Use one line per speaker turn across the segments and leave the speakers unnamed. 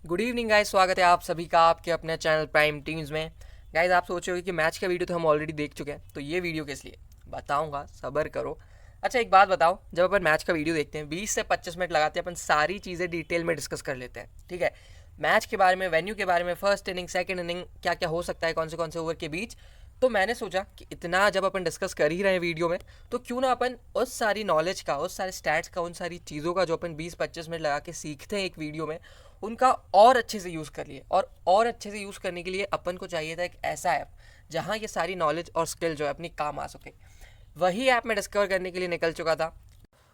Good evening guys, स्वागत है आप सभी का आपके अपने चैनल प्राइम टीम्स में। गाइस आप सोच रहे हो कि मैच का वीडियो तो हम ऑलरेडी देख चुके हैं, तो ये वीडियो किस लिए बताऊंगा, सब्र करो। अच्छा एक बात बताओ, जब अपन मैच का वीडियो देखते हैं 20 से 25 मिनट लगाते हैं, अपन सारी चीज़ें डिटेल में डिस्कस कर लेते हैं। ठीक है, मैच के बारे में, वेन्यू के बारे में, फर्स्ट इनिंग सेकंड इनिंग क्या क्या हो सकता है कौन से ओवर के बीच। तो मैंने सोचा कि इतना जब अपन डिस्कस कर ही रहे हैं वीडियो में, तो क्यों ना अपन उस सारी नॉलेज का, उस सारे स्टैट्स का, उन सारी चीज़ों का जो अपन 20-25 मिनट लगा के सीखते हैं एक वीडियो में, उनका और अच्छे से यूज़ कर लिए। और अच्छे से यूज़ करने के लिए अपन को चाहिए था एक ऐसा ऐप जहाँ ये सारी नॉलेज और स्किल जो है अपनी काम आ सके। वही ऐप मैं डिस्कवर करने के लिए निकल चुका था,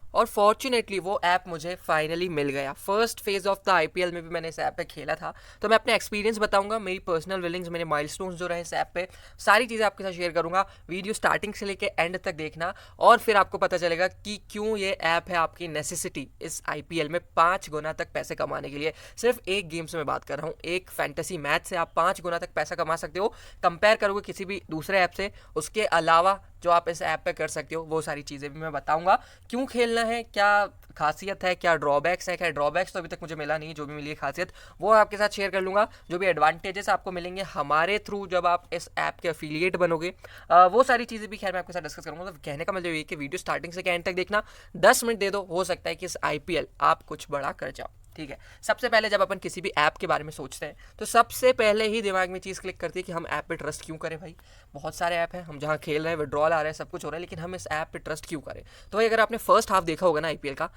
और फॉर्चुनेटली वो ऐप मुझे फाइनली मिल गया। First phase of the IPL में भी मैंने इस ऐप पे खेला था, तो मैं अपने एक्सपीरियंस बताऊंगा, मेरी पर्सनल विलिंग्स, मेरे माइलस्टोन्स जो रहे इस ऐप पे, सारी चीज़ें आपके साथ शेयर करूंगा। वीडियो स्टार्टिंग से लेकर एंड तक देखना, और फिर आपको पता चलेगा कि क्यों ये ऐप है आपकी नेसेसिटी इस आईपीएल में 5 गुना तक पैसे कमाने के लिए। सिर्फ एक गेम से मैं बात कर रहा हूँ, एक फैंटेसी मैच से आप 5 गुना तक पैसा कमा सकते हो। कंपेयर करोगे किसी भी दूसरे ऐप से, उसके अलावा जो आप इस ऐप पे कर सकते हो वो सारी चीज़ें भी मैं बताऊंगा। क्यों खेलना है, क्या खासियत है, क्या ड्रॉबैक्स है। क्या ड्रॉबैक्स तो अभी तक मुझे मिला नहीं, जो भी मिली है खासियत वो आपके साथ शेयर कर लूँगा। जो भी एडवांटेजेस आपको मिलेंगे हमारे थ्रू जब आप इस ऐप के एफिलिएट बनोगे, वो सारी चीज़ें भी खैर मैं आपके साथ डिस्कस करूँगा। तो कहने का मतलब ये कि वीडियो स्टार्टिंग से एंड तक देखना, 10 मिनट दे दो, हो सकता है कि इस आईपीएल आप कुछ बड़ा कर जाओ। ठीक है, सबसे पहले जब अपन किसी भी ऐप के बारे में सोचते हैं तो सबसे पहले ही दिमाग में चीज़ क्लिक करती है कि हम ऐप पे ट्रस्ट क्यों करें। भाई बहुत सारे ऐप हैं, हम जहाँ खेल रहे हैं, विड्रॉल आ रहा है, सब कुछ हो रहा है, लेकिन हम इस ऐप पे ट्रस्ट क्यों करें। तो भाई अगर आपने फर्स्ट हाफ देखा होगा ना आईपीएल का,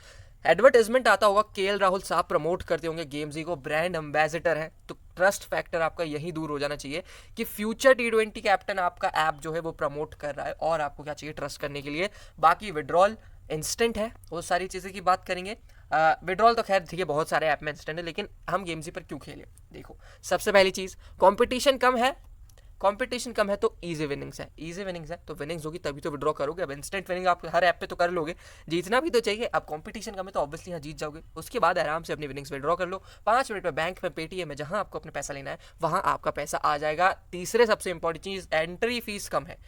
एडवर्टाइजमेंट आता होगा, केएल राहुल साहब प्रमोट करते होंगे गेम्स को, ब्रांड एम्बेसडर है, तो ट्रस्ट फैक्टर आपका यही दूर हो जाना चाहिए कि फ्यूचर टी20 कैप्टन आपका ऐप जो है वो प्रमोट कर रहा है, और आपको क्या चाहिए ट्रस्ट करने के लिए। बाकी विड्रॉल इंस्टेंट है, वो सारी चीज़ें की बात करेंगे। विड्रॉल तो खैर ठीक है, बहुत सारे ऐप में इंस्टेंट है, लेकिन हम गेम्स पर क्यों खेलें। देखो सबसे पहली चीज़, कंपटीशन कम है। कंपटीशन कम है तो इजी विनिंग्स है, इजी विनिंग्स है तो विनिंग्स होगी तभी तो विड्रॉ करोगे। अब इंस्टेंट विनिंग आप हर ऐप पे तो कर लोगे, जीतना भी तो चाहिए। अब कंपटीशन कम है तो ऑब्वियसली यहाँ जीत जाओगे, उसके बाद आराम से अपनी विनिंग्स विड्रॉ कर लो। 5 मिनट में बैंक में, पेटीएम में, जहाँ आपको अपने पैसा लेना है वहाँ आपका पैसा आ जाएगा। तीसरे सबसे इंपॉर्टेंट चीज़, एंट्री फीस कम है।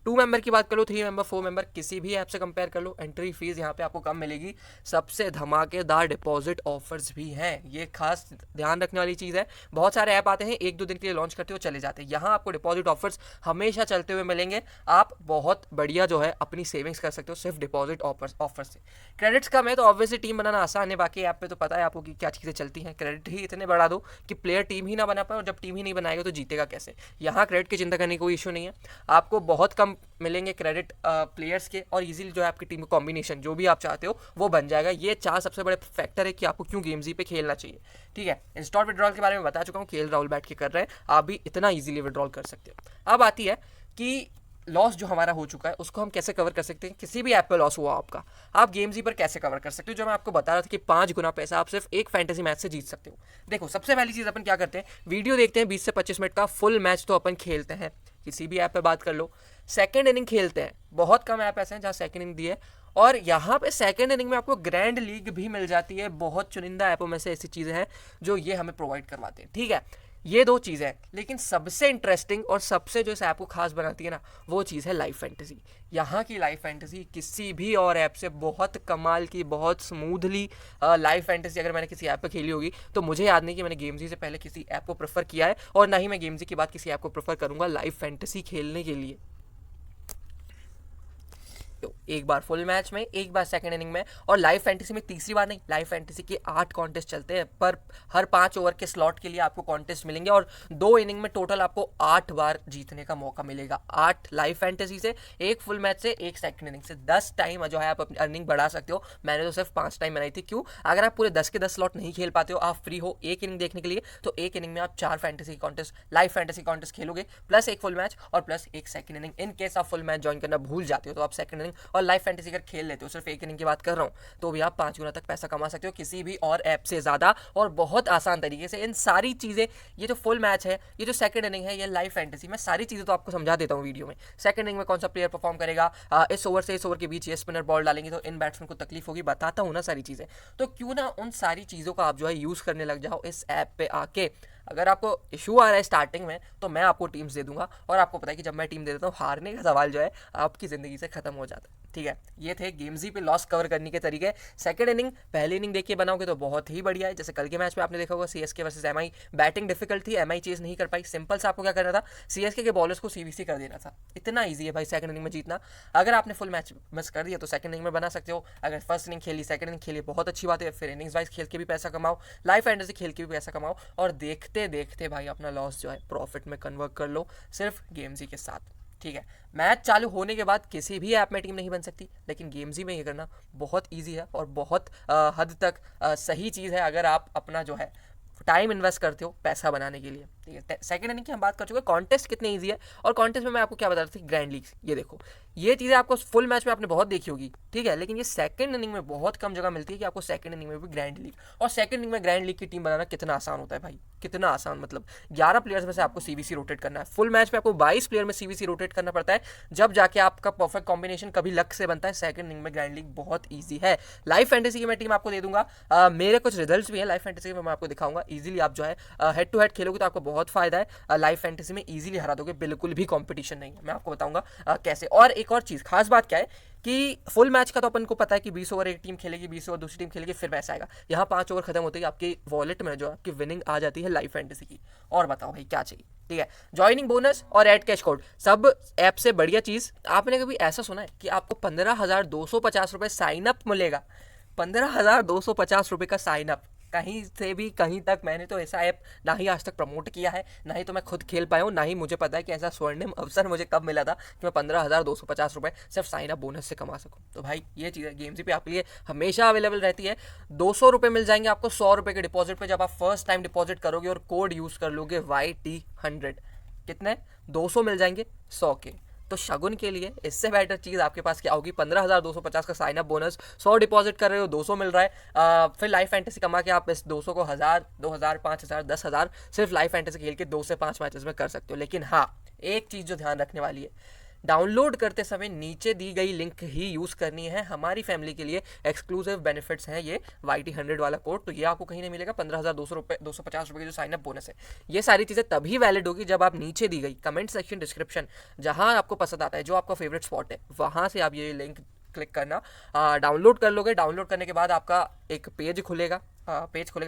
2 मेंबर की बात कर लो, 3 मेंबर, 4 मेंबर, किसी भी ऐप से कंपेयर कर लो, एंट्री फीस यहाँ पे आपको कम मिलेगी। सबसे धमाकेदार डिपॉजिट ऑफर्स भी हैं, ये खास ध्यान रखने वाली चीज़ है। बहुत सारे ऐप आते हैं, 1-2 दिन के लिए लॉन्च करते हो चले जाते हैं, यहाँ आपको डिपॉजिट ऑफर्स हमेशा चलते हुए मिलेंगे। आप बहुत बढ़िया जो है अपनी सेविंग्स कर सकते हो सिर्फ डिपॉजिट ऑफर से। क्रेडिट्स कम है तो ऑब्वियसली टीम बनाना आसान है, बाकी ऐप पे तो पता है आपको कि क्या चीज़ें चलती हैं। क्रेडिट ही इतने बढ़ा दो कि प्लेयर टीम ही ना बना पाए, और जब टीम ही नहीं बनाएगा तो जीतेगा कैसे। यहाँ क्रेडिट की चिंता करने की कोई इशू नहीं है, आपको बहुत कम मिलेंगे क्रेडिट प्लेयर्स के, और इजीली जो है आपकी टीम का कॉम्बिनेशन जो भी आप चाहते हो वो बन जाएगा। ये 4 सबसे बड़े फैक्टर है कि आपको क्यों गेम्स पे खेलना चाहिए। ठीक है, इंस्टॉल विड्रॉल के बारे में बता चुका हूँ, केएल राहुल बैठ के कर रहे हैं, आप भी इतना इजीली विड्रॉल कर सकते हो। अब आती है कि लॉस जो हमारा हो चुका है उसको हम कैसे कवर कर सकते हैं। किसी भी ऐप पे लॉस हुआ आपका, आप गेम्स पर कैसे कवर कर सकते हो। जो मैं आपको बता रहा था कि 5 गुना पैसा आप सिर्फ एक फैंटेसी मैच से जीत सकते हो। देखो सबसे पहली चीज़ अपन क्या करते हैं, वीडियो देखते हैं 20 से 25 मिनट का, फुल मैच तो अपन खेलते हैं। किसी भी ऐप पे बात कर लो, सेकेंड इनिंग खेलते हैं, बहुत कम ऐप ऐसे हैं जहाँ सेकेंड इनिंग दी है, और यहाँ पे सेकेंड इनिंग में आपको ग्रैंड लीग भी मिल जाती है। बहुत चुनिंदा ऐपों में से ऐसी चीज़ें हैं जो ये हमें प्रोवाइड करवाते हैं। ठीक है, ये 2 चीज़ें हैं, लेकिन सबसे इंटरेस्टिंग और सबसे जो इस ऐप को खास बनाती है ना, वो चीज़ है लाइव फैंटेसी। यहाँ की लाइव फैंटेसी किसी भी और ऐप से बहुत कमाल की, बहुत स्मूथली लाइव फैंटेसी अगर मैंने किसी ऐप पे खेली होगी तो मुझे याद नहीं कि मैंने गेम्स से पहले किसी ऐप को प्रेफर किया है, और ना ही मैं गेम्स के बाद किसी ऐप को प्रेफर करूँगा लाइव फैंटेसी खेलने के लिए। तो एक बार फुल मैच में, एक बार सेकंड इनिंग में, और लाइव फैंटेसी में तीसरी बार नहीं, लाइव फैंटेसी के 8 कॉन्टेस्ट चलते हैं, पर हर 5 ओवर के स्लॉट के लिए आपको कॉन्टेस्ट मिलेंगे, और 2 इनिंग में टोटल आपको 8 बार जीतने का मौका मिलेगा। 8 लाइव फैंटेसी से, एक फुल मैच से, एक सेकंड इनिंग से, 10 टाइम जो है आप अपनी अर्निंग बढ़ा सकते हो। मैंने तो सिर्फ 5 टाइम बनाई थी। क्यों? अगर आप पूरे 10 के 10 स्लॉट नहीं खेल पाते हो, आप फ्री हो एक इनिंग देखने के लिए, तो एक इनिंग में आप 4 fantasy contest, live fantasy contest खेलोगे, प्लस एक फुल मैच और प्लस एक सेकंड इनिंग। इन केस आप फुल मैच ज्वाइन करना भूल जाते हो तो आप सेकंड इनिंग और लाइव फैंटेसी अगर खेल लेते हो, सिर्फ एक इनिंग की बात कर रहा हूँ, तो भी आप 5 गुना तक पैसा कमा सकते हो किसी भी और ऐप से ज़्यादा, और बहुत आसान तरीके से। इन सारी चीज़ें, ये जो फुल मैच है, ये जो सेकंड इनिंग है, ये लाइव फैंटेसी, मैं सारी चीज़ें तो आपको समझा देता हूँ वीडियो में। सेकंड इनिंग में कौन सा प्लेयर परफॉर्म करेगा, इस ओवर से इस ओवर के बीच ये स्पिनर बॉल डालेंगे तो इन बैट्समैन को तकलीफ होगी, बताता हूँ ना सारी चीज़ें। तो क्यों ना उन सारी चीज़ों का आप जो है यूज़ करने लग जाओ इस ऐप पे आके। अगर आपको इशू आ रहा है स्टार्टिंग में, तो मैं आपको टीम्स दे दूंगा, और आपको पता है कि जब मैं टीम दे देता हूँ, हारने का सवाल जो है आपकी ज़िंदगी से ख़त्म हो जाता है। ठीक है, ये थे गेम्जी पे लॉस कवर करने के तरीके। सेकंड इनिंग, पहली इनिंग देखिए बनाओगे तो बहुत ही बढ़िया है। जैसे कल के मैच में आपने देखा होगा CSK versus MI, batting difficult थी, एमआई चेज नहीं कर पाई। सिंपल से आपको क्या करना था, सीएसके के बॉलर्स को सीवीसी कर देना था। इतना ईजी है भाई सेकंड इनिंग में जीतना। अगर आपने फुल मैच मिस कर दिया तो सेकंड इनिंग में बना सकते हो। अगर फर्स्ट इनिंग खेली, सेकंड इनिंग खेली, बहुत अच्छी बात है। फिर इनिंग्स वाइज खेल के भी पैसा कमाओ, लाइफ फैंटेसी खेल के भी पैसा कमाओ, और देखते देखते भाई अपना लॉस जो है प्रॉफिट में कन्वर्ट कर लो, सिर्फ गेम्जी के साथ। ठीक है, मैच चालू होने के बाद किसी भी ऐप में टीम नहीं बन सकती, लेकिन गेम्जी में ये करना बहुत ईजी है और बहुत हद तक सही चीज़ है अगर आप अपना जो है टाइम इन्वेस्ट करते हो पैसा बनाने के लिए। ठीक है, सेकंड इनिंग की हम बात कर चुके हैं। कॉन्टेस्ट कितने ईजी है, और कॉन्टेस्ट में मैं आपको क्या बता रहा था, ग्रैंड लीग्स। ये देखो, ये चीज़ें आपको फुल मैच में आपने बहुत देखी होगी, ठीक है, लेकिन ये सेकंड इनिंग में बहुत कम जगह मिलती है कि आपको सेकंड इनिंग में भी ग्रैंड लीग। और सेकंड इनिंग में ग्रैंड लीग की टीम बनाना कितना आसान होता है भाई, कितना आसान। मतलब 11 प्लेयर्स में से आपको सीवीसी रोटेट करना है। फुल मैच में आपको 22 प्लेयर में सीवीसी रोटेट करना पड़ता है, जब जाके आपका परफेक्ट कॉम्बिनेशन कभी लक से बनता है। सेकंड इनिंग में ग्रैंड लीग बहुत ईजी है। लाइव फैंटेसी की मैं टीम आपको दे दूंगा, मेरे कुछ रिजल्ट्स भी हैं लाइव फैंटेसी में, मैं आपको दिखाऊंगा। ईजिली आप जो है हेड टू हेड खेलोगे तो आपको बहुत फायदा है। लाइव फैंटेसी में ईजिली हरा दोगे, बिल्कुल भी कॉम्पिटिशन नहीं है। मैं आपको बताऊंगा कैसे। और एक और चीज़, खास बात क्या है कि फुल मैच का तो अपन को पता है कि 20 ओवर एक टीम खेलेगी, 20 ओवर दूसरी टीम खेलेगी, फिर पैसा आएगा। यहाँ 5 ओवर खत्म होते ही आपकी वॉलेट में जो आपकी विनिंग आ जाती है लाइव फैंटेसी की। और बताओ भाई क्या चाहिए। ठीक है, ज्वाइनिंग बोनस और एड कैश कोड, सब ऐप से बढ़िया चीज़। आपने कभी ऐसा सुना है कि आपको 15,250 रुपये साइन अप मिलेगा? 15,250 रुपये का साइन अप कहीं से भी कहीं तक। मैंने तो ऐसा ऐप ना ही आज तक प्रमोट किया है, ना ही तो मैं खुद खेल पाया हूँ, ना ही मुझे पता है कि ऐसा स्वर्णिम अवसर मुझे कब मिला था कि मैं 15,250 रुपये सिर्फ साइन अप बोनस से कमा सकूँ। तो भाई ये चीज़ गेम्स पे आपके लिए हमेशा अवेलेबल रहती है। 200 रुपये मिल जाएंगे आपको 100 रुपये के डिपॉजिट पे, जब आप फर्स्ट टाइम डिपॉजिट करोगे और कोड यूज़ कर लोगे YT100। कितने? 200 मिल जाएंगे 100 के। तो शगुन के लिए इससे बेटर चीज़ आपके पास क्या होगी? 15,250 का साइन अप बोनस, 100 डिपॉजिट कर रहे हो, 200 मिल रहा है। फिर लाइव फैंटेसी कमा के आप इस 200 को 1,000, 2,000, 5,000, 10,000 सिर्फ लाइव फैंटेसी खेल के 2 से 5 मैचेस में कर सकते हो। लेकिन हाँ, एक चीज़ जो ध्यान रखने वाली है, डाउनलोड करते समय नीचे दी गई लिंक ही यूज़ करनी है। हमारी फैमिली के लिए एक्सक्लूसिव बेनिफिट्स हैं ये YT100 वाला कोड, तो ये आपको कहीं नहीं मिलेगा। 15,200 रुपये, 250 रुपये की जो साइन अप बोनस है, ये सारी चीज़ें तभी वैलिड होगी जब आप नीचे दी गई कमेंट सेक्शन, डिस्क्रिप्शन, जहाँ आपको पसंद आता है, जो आपका फेवरेट स्पॉट है, वहाँ से आप ये लिंक क्लिक करना, डाउनलोड कर लोगे। डाउनलोड करने के बाद आपका एक पेज खुलेगा,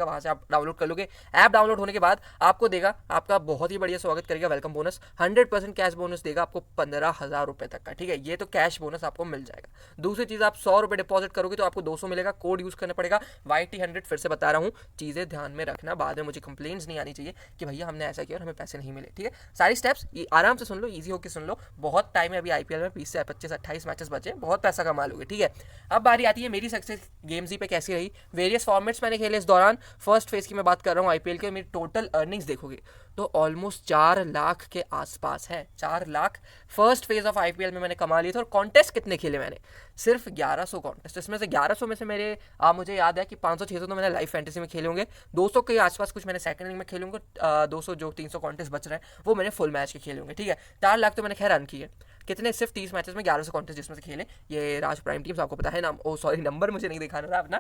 वहाँ से आप डाउनलोड कर लोगे। ऐप डाउनलोड होने के बाद आपको देगा, आपका बहुत ही बढ़िया स्वागत करेगा, वेलकम बोनस 100% कैश बोनस देगा आपको 15,000 रुपये तक का। ठीक है, ये तो कैश बोनस आपको मिल जाएगा। दूसरी चीज़, आप 100 रुपये डिपॉजिट करोगे तो आपको 200 मिलेगा, कोड यूज़ करना पड़ेगा YT100। फिर से बता रहा हूँ, चीज़ें ध्यान में रखना, बाद में मुझे कंप्लेंट्स नहीं आनी चाहिए कि भैया हमने ऐसा किया और हमें पैसे नहीं मिले। ठीक है, सारी स्टेप्स आराम से सुन लो, ईजी होकर सुन लो। बहुत टाइम है अभी IPL में, 20 से 25, 28 मैचेस बचे, बहुत पैसा कमा लोगे। ठीक है, अब बारी आती है मेरी सक्सेस गेम्स पे कैसी रही। वेरियस फॉर्मेट्स मैंने खेले इस दौरान। फर्स्ट फेज की मैं बात कर रहा हूँ IPL के, मेरी टोटल अर्निंग्स देखोगे तो ऑलमोस्ट 4 लाख के आसपास है। 4 lakh first phase of IPL में मैंने कमा लिए थे। और कॉन्टेस्ट कितने खेले मैंने? सिर्फ 1100 कॉन्टेस्ट। इसमें से 1100 में से मेरे मुझे याद है कि 500-600 तो मैंने लाइव फैंटेसी में खेले होंगे, 200 के आसपास कुछ मैंने सेकंड इनिंग में खेले होंगे, 200 जो 300 कॉन्टेस्ट बच रहे हैं वो मैंने फुल मैच के खेले होंगे। ठीक है, 4 लाख तो मैंने खैर रन किए। कितने? सिर्फ 30 मैचेस में 1100 कॉन्टेस्ट जिसमें से खेले। ये राज प्राइम टीम्स, आपको पता है नाम, ओ सॉरी नंबर मुझे नहीं दिखाना था अपना,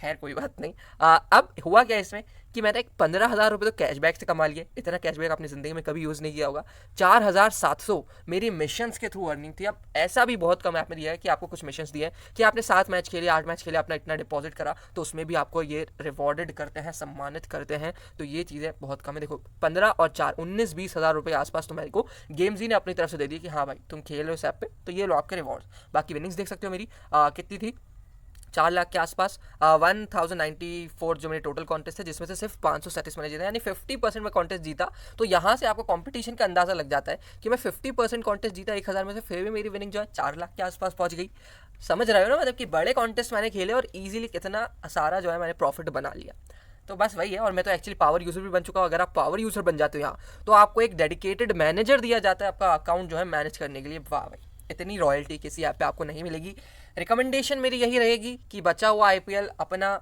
खैर कोई बात नहीं। अब हुआ क्या इसमें कि मैंने 15,000 रुपये तो कैशबैक से कमा लिए। इतना कैशबैक अपनी ज़िंदगी में कभी यूज़ नहीं किया होगा। 4,700 मेरी मिशंस के थ्रू अर्निंग थी। अब ऐसा भी बहुत कम ऐप में दिया है कि आपको कुछ मिशंस दिए हैं कि आपने 7 मैच खेले, 8 मैच खेले, अपना इतना डिपॉजिट करा, तो उसमें भी आपको ये रिवॉर्डेड करते हैं, सम्मानित करते हैं। तो ये चीज़ें बहुत कम है। देखो 15 और 4 19-20 हज़ार रुपये आसपास तो मेरे को गेम्स ने अपनी तरफ से दे दिए कि हाँ भाई तुम खेल रहे हो इस ऐप पे, तो ये लो आपके रिवॉर्ड्स। बाकी विनिंग्स देख सकते हो मेरी कितनी थी, 4 लाख के आसपास। 1094 जो मेरे टोटल कॉन्टेस्ट है, जिसमें से सिर्फ 537 मैंने जीता, यानी 50% में कॉन्टेस्ट जीता। तो यहाँ से आपको कंपटीशन का अंदाज़ा लग जाता है कि मैं 50% कॉन्टेस्ट जीता 1,000 में से, फिर भी मेरी विनिंग जो है 4 लाख के आसपास पहुँच गई। समझ रहे हो ना, मतलब कि बड़े कॉन्टेस्ट मैंने खेले और ईजिली कितना सारा जो है मैंने प्रॉफिट बना लिया। तो बस वही है। और मैं तो एक्चुअली पावर यूज़र भी बन चुका हूँ। अगर आप पावर यूज़र बन जाते हो यहाँ, तो आपको एक डेडिकेटेड मैनेजर दिया जाता है आपका अकाउंट जो है मैनेज करने के लिए। वाह भाई, इतनी रॉयल्टी किसी ऐप पे आपको नहीं मिलेगी। रिकमेंडेशन मेरी यही रहेगी कि बचा हुआ IPL अपना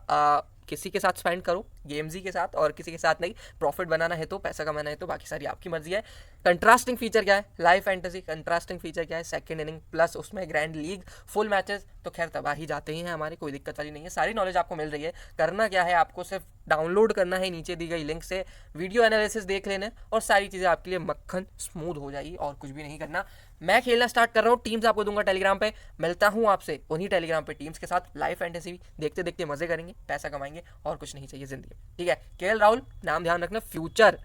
किसी के साथ स्पेंड करो, गेम्स के साथ, और किसी के साथ नहीं। प्रॉफिट बनाना है तो, पैसा कमाना है तो, बाकी सारी आपकी मर्जी है। कंट्रास्टिंग फीचर क्या है लाइव फैंटेसी? कंट्रास्टिंग फीचर क्या है? सेकंड इनिंग प्लस उसमें ग्रैंड लीग, फुल मैचेस तो खैर तबाही जाते ही हैं हमारे, कोई दिक्कत वाली नहीं है। सारी नॉलेज आपको मिल रही है। करना क्या है, आपको सिर्फ डाउनलोड करना है नीचे दी गई लिंक से, वीडियो एनालिसिस देख लेना है और सारी चीज़ें आपके लिए मक्खन स्मूथ हो जाएगी और कुछ भी नहीं करना। मैं खेलना स्टार्ट कर रहा हूँ, टीम्स आपको दूंगा टेलीग्राम पे, मिलता हूँ आपसे उन्हीं टेलीग्राम पे टीम्स के साथ। लाइव फैंटेसी देखते देखते मजे करेंगे, पैसा कमाएंगे और कुछ नहीं चाहिए जिंदगी में, ठीक है। केएल राहुल नाम ध्यान रखना, फ्यूचर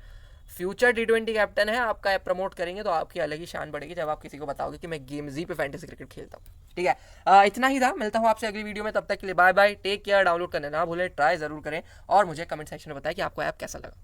T20 कैप्टन है आपका। ऐप प्रमोट करेंगे तो आपकी अलग ही शान बढ़ेगी जब आप किसी को बताओगे कि मैं गेम जी पे फैंटेसी क्रिकेट खेलता हूँ, ठीक है। इतना ही था, मिलता हूँ आपसे अगली वीडियो में, तब तक के लिए bye bye, take care. Download करना ना भूलें, ट्राई जरूर करें और मुझे कमेंट सेक्शन में बताएं कि आपको ऐप कैसा लगा।